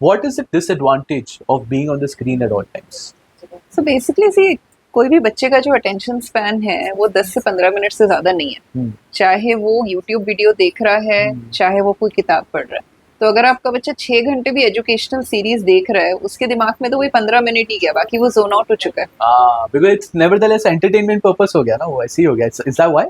what is the disadvantage of being on the screen at all times? So basically see, कोई भी बच्चे का जो अटेंशन स्पैन है वो 10 से 15 मिनट से ज्यादा नहीं है। चाहे वो YouTube वीडियो देख रहा है, चाहे वो कोई किताब पढ़ रहा है। तो अगर आपका बच्चा 6 घंटे भी एजुकेशनल सीरीज देख रहा है, उसके दिमाग में तो वही 15 मिनट ही गया, बाकी वो जोन आउट हो चुका है। Because it's nevertheless entertainment purpose हो गया ना, वो ऐसे ही हो गया। Is that why?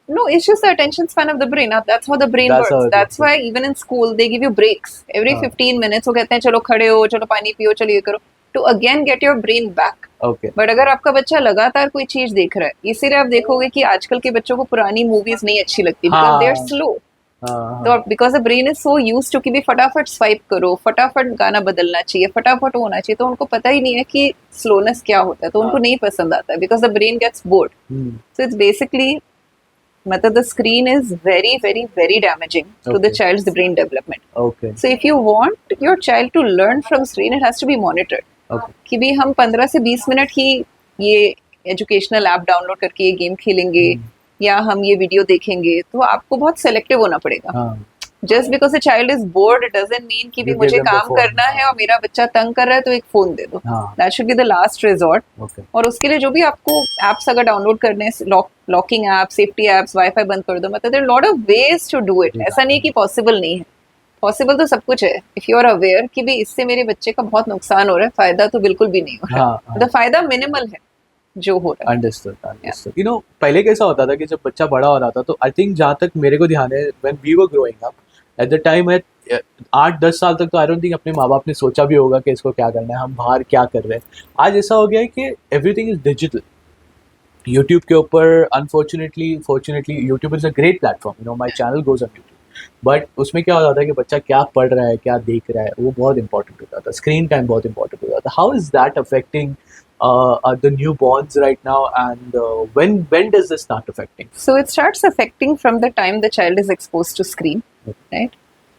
No, it's just the attention span of the brain. That's how the brain works. That's why even in school they give you breaks every 15 minutes. वो कहते हैं चलो खड़े हो, चलो पानी पियो, चलो ये करो, to again get your brain back. Okay. But अगर आपका बच्चा लगातार कोई चीज देख रहा है, इसीलिए आप देखोगे कि आजकल के बच्चों को पुरानी मूवीज नहीं अच्छी लगती, because they are slow. तो because the brain is so used to कि भी फटाफट स्वाइप करो, फटाफट गाना बदलना चाहिए, फटाफट होना चाहिए, तो उनको पता ही नहीं है कि स्लोनेस क्या होता है, तो उनको नहीं पसंद आता है, because the brain gets bored. So it's basically मतलब the screen is very very very damaging to the child's brain development. Okay. So if you want your child to learn from screen, it has to be monitored. Okay. कि भी हम 15 से 20 minute ही ये educational app download करके ये game खेलेंगे या हम ये वीडियो देखेंगे, तो आपको बहुत सेलेक्टिव होना पड़ेगा। Just because a child is board doesn't mean कि भी मुझे काम करना है और मेरा बच्चा तंग कर रहा है तो एक फोन दे दो। That should be the last resort. और उसके लिए जो भी आपको एप्स अगर डाउनलोड करने हैं, locking app, safety apps, wifi बंद कर दो, मतलब there are lot of ways to do it. ऐसा नहीं कि पॉसिबल नहीं है, पॉसिबल तो सब कुछ है इफ यू आर अवेयर कि भी इससे मेरे बच्चे का बहुत नुकसान हो रहा है, फायदा तो बिल्कुल भी नहीं हो रहा है। मतलब फायदा मिनिमल है जो हो रहा है। अंडरस्टूड। यू नो पहले कैसा होता था कि जब बच्चा बड़ा हो रहा था, तो आई थिंक जहाँ तक मेरे को ध्यान है, when we were growing up at the time, 8-10 साल तक तो आई डोंट थिंक अपने माँ बाप ने सोचा भी होगा कि इसको क्या करना है, हम बाहर क्या कर रहे हैं। आज ऐसा हो गया है कि एवरीथिंग इज डिजिटल। यूट्यूब के ऊपर fortunately YouTube is a great platform, you know my channel goes on YouTube, but उसमें क्या होता था कि बच्चा क्या पढ़ रहा है, क्या देख रहा है, वो बहुत इंपॉर्टेंट होता था। स्क्रीन टाइम बहुत इंपॉर्टेंट होता था। How is that affecting the newborns right now, and when does this start affecting? So it starts affecting from the time the child is exposed to screen, right?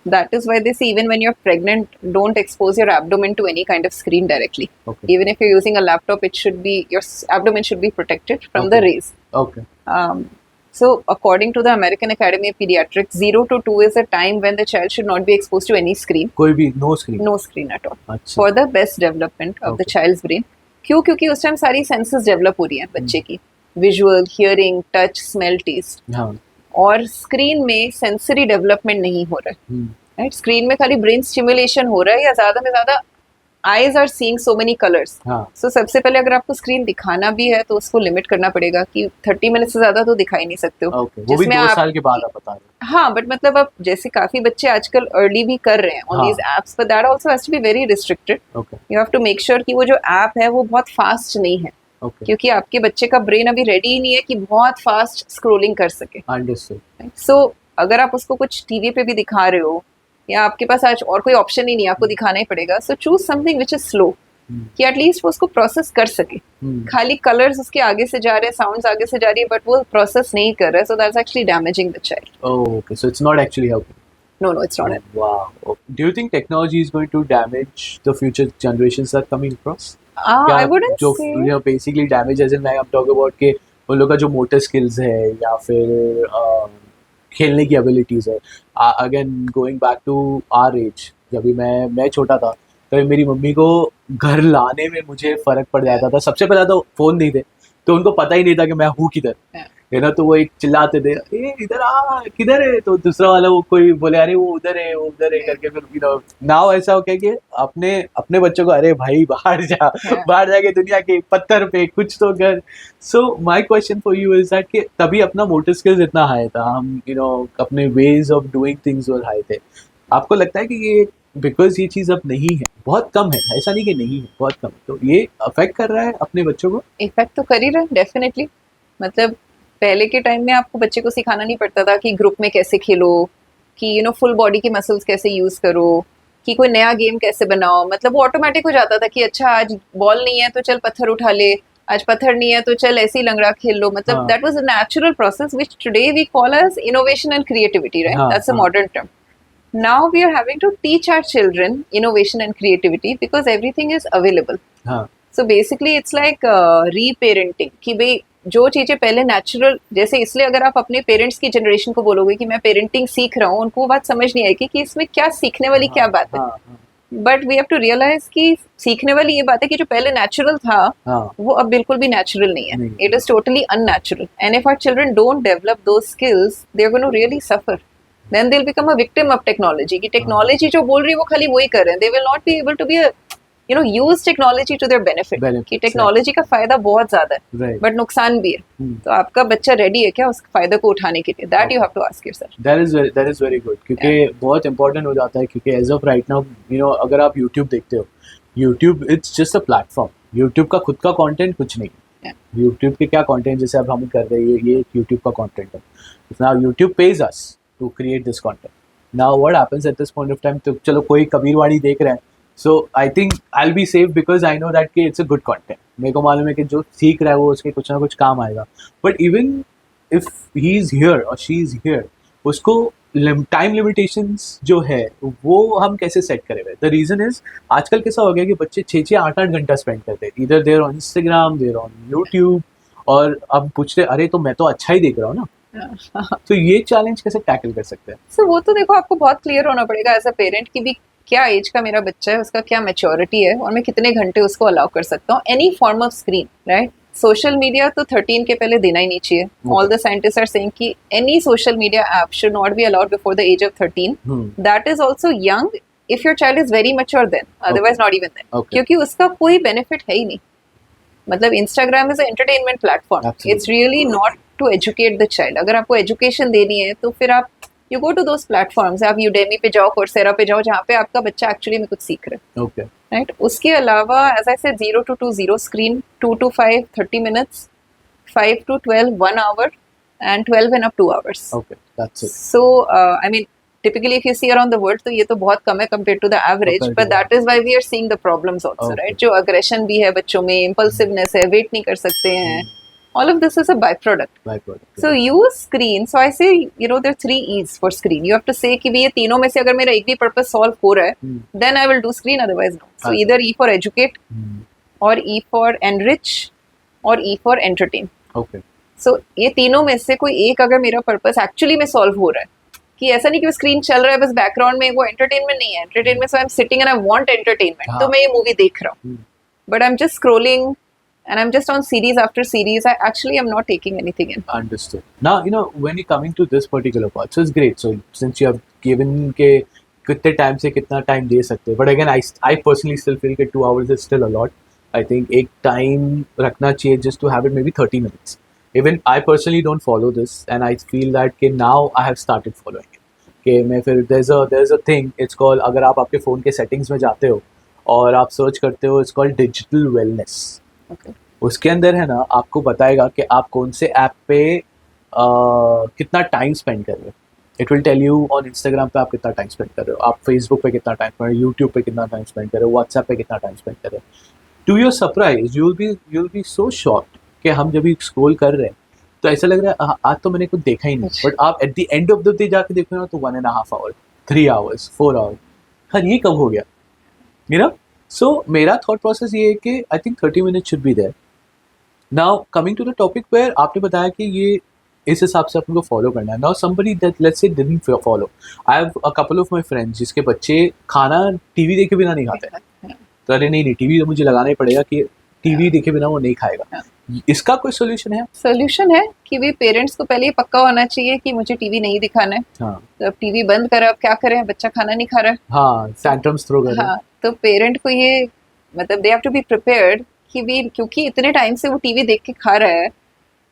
That is why they say even when you're pregnant, don't expose your abdomen to any kind of screen directly. Even if you're using a laptop, it should be, your abdomen should be protected from the rays. So according to the American Academy of Pediatrics, 0 to 2 is a time when the child should not be exposed to any screen. No screen at all. For the best development of the child's brain. क्यों? क्योंकि उस time सारी senses develop हो रही हैं बच्चे की, visual, hearing, touch, smell, taste. और स्क्रीन में सेंसरी डेवलपमेंट नहीं हो रहा है, राइट? स्क्रीन में खाली ब्रेन स्टिमुलेशन हो रहा है, या ज्यादा में ज्यादा eyes are seeing so many colours. So सबसे पहले अगर आपको स्क्रीन दिखाना भी है तो उसको लिमिट करना पड़ेगा कि 30 मिनट से ज्यादा तो दिखाई नहीं सकते हो। वो भी 2 साल के बाद आप बता रहे हैं। हाँ, बट मतलब अब जैसे काफी बच्चे आजकल अर्ली भी कर रहे हैं on these apps, but that also has to be very restricted. You have to make sure कि वो जो ऐप है वो बहुत फास्ट नहीं है, क्योंकि आपके बच्चे का ब्रेन अभी रेडी ही नहीं है कि बहुत फास्ट स्क्रोलिंग कर सके। अंडरस्टूड। सो अगर आप उसको कुछ टीवी पे भी दिखा रहे हो, या आपके पास आज और कोई ऑप्शन ही नहीं, आपको दिखाना ही पड़ेगा, so choose something which is slow, कि एटलीस्ट वो उसको प्रोसेस कर सके। खाली कलर्स उसके आगे से जा रहे हैं, साउंड्स आगे से जा रही है, बट वो प्रोसेस नहीं कर रहा है, so that's actually damaging the child. Okay, so it's not actually helping. No, it's not. Wow. Do you think technology is going to damage the future generations that are coming across? I wouldn't say. You know, basically damage as in I'm talking about कि उन लोगों का जो motor skills है, या फिर खेलने की abilities है। Again, going back to our age, जब भी मैं छोटा था, तो मेरी मम्मी को घर लाने में मुझे फर्क पड़ जाता था। सबसे पहला तो फोन नहीं थे, तो उनको पता ही नहीं था कि मैं हूँ किधर, है ना। तो वो एक चिल्लाते थे, ए इधर आ, किधर है? तो दूसरा वाला वो कोई बोले अरे वो उधर है करके, फिर यू नो नाउ ऐसा हो गया कि अपने बच्चों को अरे भाई बाहर जाके दुनिया के पत्थर पे कुछ तो कर। So my question for you is that कि तभी अपना मोटर स्किल्स इतना हाई था, हम यू नो अपने ways of doing things were high थे। आपको लगता है कि ये बिकॉज ये चीज़ अब नहीं है, बहुत कम है, ऐसा नहीं कि नहीं है, बहुत कम है, तो ये अफेक्ट कर रहा है अपने बच्चों को? इफेक्ट तो कर ही रहा है डेफिनेटली। मतलब पहले के टाइम में आपको बच्चे को सिखाना नहीं पड़ता था कि ग्रुप में कैसे खेलो, कि यू नो फुल बॉडी के मसल्स कैसे यूज करो, कि कोई नया गेम कैसे बनाओ। मतलब वो ऑटोमेटिक हो जाता था कि अच्छा आज बॉल नहीं है तो चल पत्थर उठा ले, आज पत्थर नहीं है तो चल ऐसे ही लंगड़ा खेल लो। मतलब that was a natural process which today we call as innovation and creativity, right? That's a modern term. Now we are having to teach our children innovation and creativity because everything is available. So basically it's like reparenting, कि भाई जो चीजें पहले natural, जैसे इसलिए अगर आप अपने पेरेंट्स की जनरेशन को बोलोगे कि मैं पेरेंटिंग सीख रहा हूँ, उनको वो बात समझ नहीं आएगी कि इसमें क्या सीखने वाली क्या बात है। But we have to realise कि सीखने वाली ये बात है कि जो पहले नेचुरल था हाँ वो अब बिल्कुल भी नेचुरल नहीं है. नहीं. It is totally unnatural and if our children don't develop those skills they are going to really suffer. Then they will become a victim of technology. कि टेक्नोलॉजी जो बोल रही है वो खाली वही कर रहे हैं. They will not be able to be use technology to their benefit. कि टेक्नोलॉजी का फायदा बहुत ज्यादा है Right. बट नुकसान भी है. Hmm. तो आपका बच्चा रेडी है क्या उस फायदे को उठाने के लिए? That you have to ask yourself. That is very good क्योंकि बहुत इंपॉर्टेंट हो जाता है क्योंकि एज ऑफ राइट नाउ अगर आप YouTube देखते हो YouTube it's just a platform. YouTube का खुद का कंटेंट कुछ नहीं है. YouTube के क्या कंटेंट जैसे अब हम कर रहे हैं ये YouTube का कंटेंट है. Now YouTube pays us to create this content. Now what happens at this point of time? तो चलो कोई कबीरवाड़ी देख रहे हैं so I think I'll be safe because I know that कि it's a good content. मेरे को मालूम है कि जो सीख रहा है वो उसके कुछ ना कुछ काम आएगा. But even if he is here or she is here, उसको टाइम लिमिटेशंस जो है वो हम कैसे सेट करें? द रीज़न इज आजकल कैसा हो गया कि बच्चे 6-8 घंटा स्पेंड करते हैं इधर there on Instagram there on YouTube और अब पूछते अरे तो मैं तो अच्छा ही देख रहा हूँ ना. तो ये चैलेंज कैसे टैकल कर सकते हैं? सो वो तो देखो आपको बहुत क्लियर होना पड़ेगा एज अ पेरेंट कि भी क्या एज का मेरा बच्चा है, उसका क्या मैच्योरिटी है और मैं कितने घंटे उसको अलाउ कर सकता हूँ. Any form of screen, right? Social media तो 13 के पहले देना ही नहीं चाहिए. All the scientist are saying कि any social media app should not be allowed before the age of 13. That is also young if your child is very mature then, otherwise not even then. क्योंकि उसका कोई benefit है ही नहीं. मतलब Instagram is a entertainment platform. It's really not to educate the child. अगर आपको education देनी है तो फिर आप you go to those platforms. आप यूडेमी पे जाओ, कोर्सेरा पे जाओ, जहाँ पे आपका बच्चा एक्चुअली में कुछ सीख रहा है. Okay right. उसके अलावा as I said 0 to 2 0 screen, 2 to 5 30 minutes, 5 to 12 1 hour and 12 and up 2 hours. Okay that's it. So I mean typically if you see around the world तो ये तो बहुत कम है compared to the average, Compared to but that is why we are seeing the problems also. Okay. Right? जो aggression भी है बच्चों में, impulsiveness है, wait नहीं कर सकते हैं. All of this is a byproduct. So use screen. So I say, there are 3 E's for screen. You have to say कि भी ये तीनों में से अगर मेरा एक भी purpose solve हो रहा है, then I will do screen, otherwise no. So either E for educate, or E for enrich, or E for entertain. Okay. So ये तीनों में से कोई एक अगर मेरा purpose actually में solve हो रहा है, कि ऐसा नहीं कि वो screen चल रहा है बस background में, वो entertainment नहीं है. Entertainment, so I'm sitting and I want entertainment. तो मैं ये movie देख रहा हूँ. But I'm just scrolling. And I'm just on series after series. I actually am not taking anything in. Understood. Now, when you're coming to this particular part, so it's great. So since you have given के कितने time से कितना time दे सकते हैं, but again, I personally still feel that 2 hours is still a lot. I think एक time रखना चाहिए just to have it maybe 30 minutes. Even I personally don't follow this, and I feel that कि now I have started following it. कि मैं फिर there's a thing. It's called अगर आप आपके फ़ोन के settings में जाते हो और आप सर्च करते हो, it's called digital wellness. Okay. उसके अंदर है ना आपको बताएगा कि आप कौन से ऐप पे कितना टाइम स्पेंड कर रहे हो. It will tell you on Instagram पे आप कितना टाइम स्पेंड कर रहे हो, आप फेसबुक पे कितना टाइम स्पेंड, यूट्यूब पे कितना टाइम स्पेंड कर रहे हो, व्हाट्सएप पे कितना टाइम स्पेंड कर रहे हो. To your surprise you will be so shocked कि हम जब स्क्रॉल कर रहे हैं तो ऐसा लग रहा है आज तो मैंने कुछ देखा ही नहीं. बट आप at the end of the day जाके देखो ना तो 1.5 hour, 3 hours, 4 hours. हाँ ये कब हो गया? So मेरा थॉट प्रोसेस ये है कि I think 30 minutes should be there. Now coming to the topic where आपने बताया कि ये इस हिसाब से अपन को फॉलो करना है. Now somebody that let's say didn't follow. I have a couple of my friends जिसके बच्चे खाना टीवी देखे बिना नहीं खाते. तो अरे नहीं टीवी तो मुझे लगाना ही पड़ेगा कि टीवी देखे बिना वो नहीं खाएगा. इसका कोई सोल्यूशन है? सोल्यूशन है कि भी पेरेंट्स को पहले ये पक्का होना चाहिए कि मुझे टीवी नहीं दिखाना है. हाँ. तो अब टीवी बंद करा, अब क्या करें, बच्चा खाना नहीं खा रहा है. हाँ टैंट्रम्स थ्रो कर रहा है. हाँ, तो पेरेंट को ये मतलब they have to be prepared कि भी क्योंकि इतने टाइम से वो टीवी देख के खा रहा है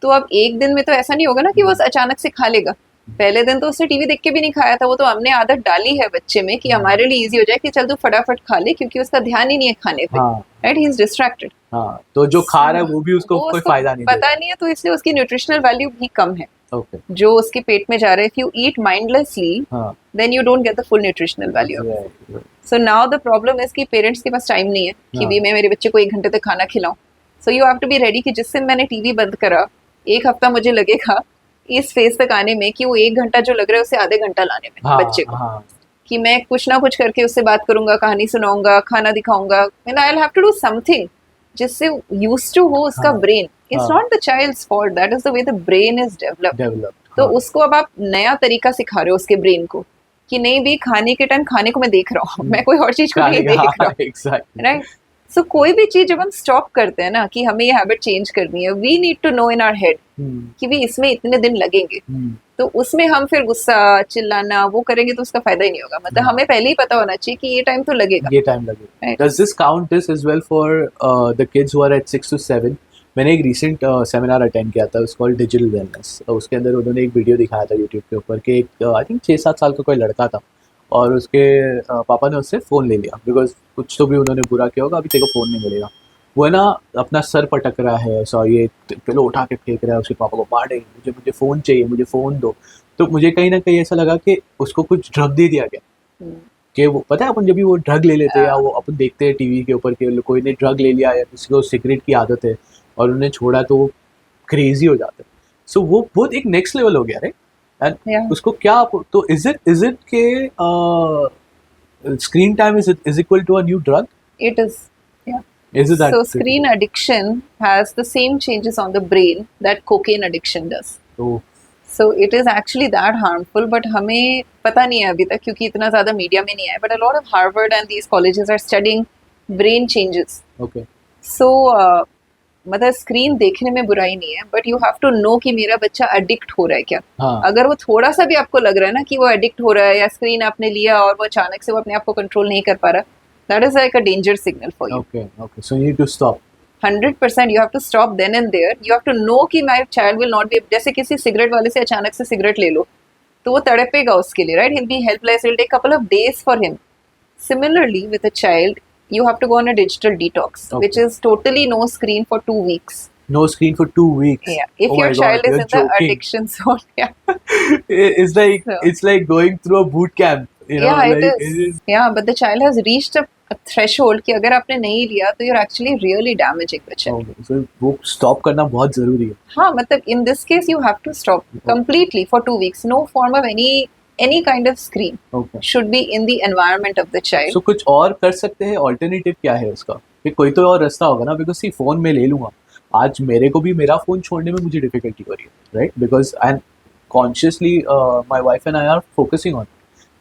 तो अब एक दिन में तो ऐसा नहीं होगा ना कि वो अचानक से खा लेगा. पहले दिन तो उसने टीवी देख के भी नहीं खाया था. वो तो हमने आदत डाली है बच्चे में कि हमारे लिए इजी हो जाए कि चल तू फटाफट खा ले, क्योंकि उसका ध्यान ही नहीं है खाने पे. Right, he is distracted. हाँ, तो जो खा रहा है वो भी उसको कोई फायदा नहीं पता नहीं है, तो इसलिए उसकी न्यूट्रिशनल वैल्यू भी कम है. Okay. जो उसके पेट में जा रहा है. If you eat mindlessly then you don't get the full nutritional value. So now the problem is कि पेरेंट्स के पास टाइम नहीं है कि भी मैं मेरे बच्चे को 1 घंटे तक खाना खिलाऊं. So you have to be ready कि जिस दिन मैंने टीवी बंद करा 1 हफ्ता मुझे लगेगा इस फेज तक आने में कि वो 1 घंटा जो लग रहा है उसे आधे घंटा लाने में बच्चे को. कि मैं कुछ ना कुछ करके उससे बात करूंगा, कहानी सुनाऊंगा, खाना दिखाऊंगा. And I will have to do something जिससे यूज्ड टू हो उसका brain. It's not the child's fault, that is the way the brain is developed. तो उसको अब आप नया तरीका सिखा रहे हो उसके ब्रेन को कि नहीं भी खाने के टाइम खाने को मैं देख रहा हूँ, मैं कोई और चीज को नहीं देख रहा हूँ, एग्जैक्टली राइट? सो कोई भी चीज जब हम स्टॉप करते हैं ना कि हमें ये हैबिट चेंज करनी है, we need to know in our head कि भी इसमें इतने दिन लगेंगे, तो उसमें हम फिर गुस्सा चिल्लाना वो करेंगे तो उसका फायदा ही नहीं होगा। मतलब हमें पहले ही पता होना चाहिए कि ये टाइम तो लगेगा, ये टाइम लगेगा। Right. Does this count this as well for the kids who are at 6 to 7? मैंने एक रिसेंट सेमिनार अटेंड किया था, उसको डिजिटल वेलनेस। उसके अंदर उन्होंने एक वीडियो दिखाया था यूट्यूब के ऊपर कि एक आई थिंक 6-7 साल का कोई लड़का था और उसके पापा ने उससे फ़ोन ले लिया बिकॉज कुछ तो भी उन्होंने बुरा किया होगा, अभी तेरे को फ़ोन नहीं मिलेगा। वो है ना अपना सर पटक रहा है, ये पिलो उठा के फेंक रहा है, उसके पापा को मार देंगे, मुझे फ़ोन चाहिए, मुझे फ़ोन दो। तो मुझे कहीं ना कहीं ऐसा लगा कि उसको कुछ ड्रग दे दिया गया कि वो पता है अपन जब भी वो ड्रग ले लेते हैं या वो अपन देखते हैं टीवी के ऊपर कि कोई ने ड्रग ले लिया या किसी को सिगरेट की आदत है और उन्हें छोड़ा तो वो क्रेजी हो जाते हैं। सो वो बहुत एक नेक्स्ट लेवल हो गया है। And Yeah. उसको क्या तो इज इट के screen time is equal to a new drug? It is. Yeah. Is it that? So screen addiction has the same changes on the brain that cocaine addiction does. तो So it is actually that harmful, but हमें पता नहीं है अभी तक क्योंकि इतना ज़्यादा मीडिया में नहीं है. But a lot of Harvard and these colleges are studying brain changes. Okay So मतलब स्क्रीन देखने में बुराई नहीं है, but you have to know कि मेरा बच्चा एडिक्ट हो रहा है क्या. हाँ अगर वो थोड़ा सा भी आपको लग रहा है ना कि वो एडिक्ट हो रहा है या स्क्रीन आपने लिया और वो अचानक से वो अपने आप को कंट्रोल नहीं कर पा रहा, that is like a danger signal for you. Okay okay so you need to stop. 100% you have to stop then and there. You have to know कि my child will not be, जैसे किसी cigarette वाले से अचानक से cigarette ले लो तो वो तड़पेगा उसके लिए, right? He'll be helpless. It'll take couple of days for him. Similarly with a child, you have to go on a digital detox, Okay. which is totally no screen for 2 weeks. No screen for 2 weeks. Yeah, if Oh your my God, child is you're in the joking. addiction zone, yeah, It's like going through a boot camp. You know, yeah, it like, is. Yeah, but the child has reached a threshold कि अगर आपने नहीं लिया तो you're actually really damaging the child. Okay, so वो stop करना बहुत जरूरी है. हाँ, मतलब in this case you have to stop completely for 2 weeks. No form of any kind of screen Okay. should be in the environment of the child. So कुछ और कर सकते हैं? Alternative क्या है उसका? कि कोई तो और रास्ता होगा ना, because see फोन में ले लूंगा. आज मेरे को भी मेरा फोन छोड़ने में मुझे डिफिकल्टी हो रही है, right? Because I am consciously my wife and I are focusing on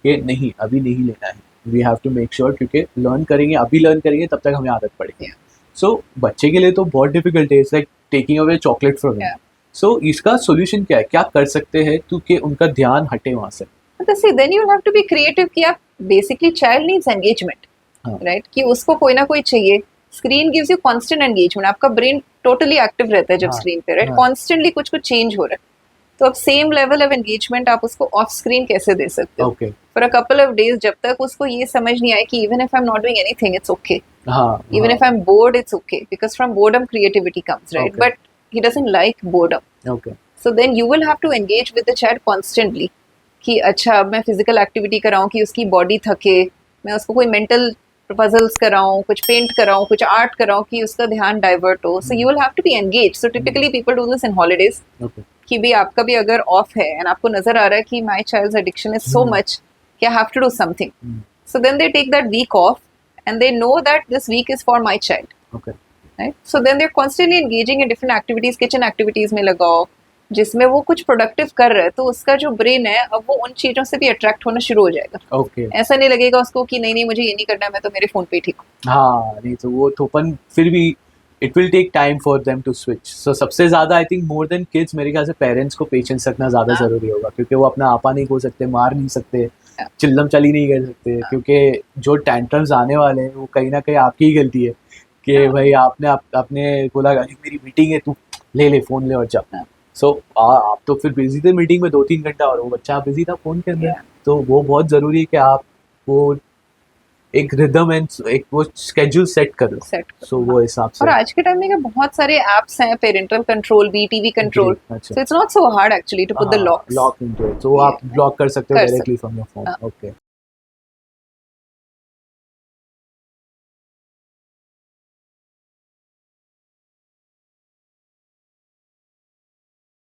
कि नहीं अभी नहीं लेना है. We have to make sure क्योंकि लर्न करेंगे, अभी लर्न करेंगे तब तक हमें आदत पड़ेगी. सो बच्चे के लिए तो बहुत डिफिकल्ट है. It's like taking away chocolate from him. So इसका सोल्यूशन क्या है? क्या कर सकते हैं तो कि उनका ध्यान हटे वहाँ से? मतलब see, then you'll have to be creative कि आप basically child needs engagement, हाँ. right? कि उसको कोई ना कोई चाहिए. Screen gives you constant engagement. आपका ब्रेन टोटली एक्टिव रहता है जब हाँ, स्क्रीन पे, राइट? हाँ. कॉन्स्टेंटली कुछ कुछ चेंज हो रहा है. तो अब सेम लेवल ऑफ एंगेजमेंट आप उसको ऑफ स्क्रीन कैसे दे सकते हो? Okay. For a couple of days, जब तक उसको ये समझ नहीं आए कि even if I am not doing anything it's okay, हाँ. Even if I am bored it's okay, because from boredom creativity comes, right? Okay. But he doesn't like boredom. Okay. So then you will have to engage with the child constantly कि अच्छा अब मैं physical activity कराऊं कि उसकी body थके, मैं उसको कोई मेंटल पजल्स कराऊं, कुछ पेंट कराऊं, कुछ आर्ट कराऊं कि उसका ध्यान डाइवर्ट हो. So you will have to be engage. So typically people do this in holidays okay. कि भी आपका भी अगर ऑफ है एंड आपको नजर आ रहा है कि my child's addiction is so much कि I have to do something, so then they take that week off and they know that this week is for my child, okay. Right? So then they are constantly engaging in different activities. Kitchen activities में लगाओ जिसमें वो कुछ productive कर रहा है, तो उसका जो ब्रेन है अब वो उन चीजों से भी अट्रैक्ट होना शुरू हो जाएगा. ओके. ऐसा नहीं लगेगा उसको कि नहीं नहीं मुझे ये नहीं करना है, मैं तो मेरे फोन पे ही ठीक हूँ. हाँ नहीं तो वो तो अपन फिर भी it will take time for them to switch. So सबसे ज़्यादा I think more than kids मेरे ख्याल से पेरेंट्स को पेशेंस रखना ज़्यादा ज़रूरी होगा क्योंकि वो अपना आपा नहीं खो सकते, मार नहीं सकते, चिल्लम चली नहीं कर सकते क्योंकि जो टैंट्रम्स आने वाले हैं वो कहीं ना कहीं आपकी ही गलती है कि भाई आपने बोला मेरी मीटिंग है तू ले फ़ोन ले और जा. सो आप तो फिर बिजी थे मीटिंग में 2-3 घंटा और वो बच्चा बिजी था फ़ोन के अंदर. तो वो बहुत ज़रूरी है कि आप वो एक रिदम एंड एक वो स्केड्यूल सेट कर लो. सो वो हिसाब से. और आज के टाइम में बहुत सारे एप्स हैं, पेरेंटल कंट्रोल, बीटीवी कंट्रोल, अच्छा. So it's not so hard actually to put the lock lock into it. तो आप ब्लॉक कर सकते हो कर directly from your phone. Okay.